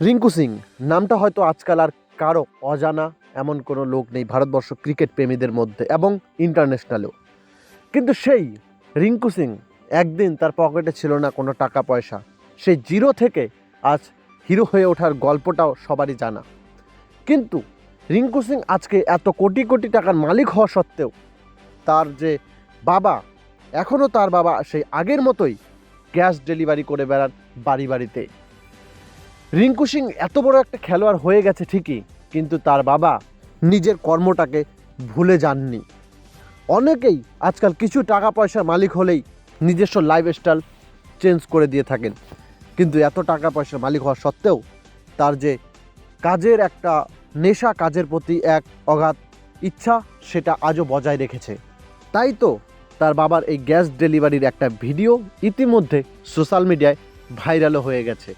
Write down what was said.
রিঙ্কু সিং নামটা হয়তো আজকাল আর কারো অজানা এমন কোনো লোক নেই ভারতবর্ষ ক্রিকেট প্রেমীদের মধ্যে এবং ইন্টারন্যাশনালেও। কিন্তু সেই রিঙ্কু সিং একদিন তার পকেটে ছিল না কোনো টাকা পয়সা, সেই জিরো থেকে আজ হিরো হয়ে ওঠার গল্পটাও সবারই জানা। কিন্তু রিঙ্কু সিং আজকে এত কোটি কোটি টাকার মালিক হওয়া সত্ত্বেও তার যে বাবা, এখনও তার বাবা সেই আগের মতোই গ্যাস ডেলিভারি করে বেড়ান বাড়ি বাড়িতে। রিঙ্কু সিং এত বড় একটা খেলোয়াড় হয়ে গেছে ঠিকই, কিন্তু তার বাবা নিজের কর্মটাকে ভুলে যাননি। অনেকেই আজকাল কিছু টাকা পয়সার মালিক হলেই নিজস্ব লাইফস্টাইল চেঞ্জ করে দিয়ে থাকেন, কিন্তু এত টাকা পয়সার মালিক হওয়া সত্ত্বেও তার যে কাজের একটা নেশা, কাজের প্রতি এক অগাধ ইচ্ছা, সেটা আজও বজায় রেখেছে। তাই তো তার বাবার এই গ্যাস ডেলিভারির একটা ভিডিও ইতিমধ্যে সোশ্যাল মিডিয়ায় ভাইরালও হয়ে গেছে।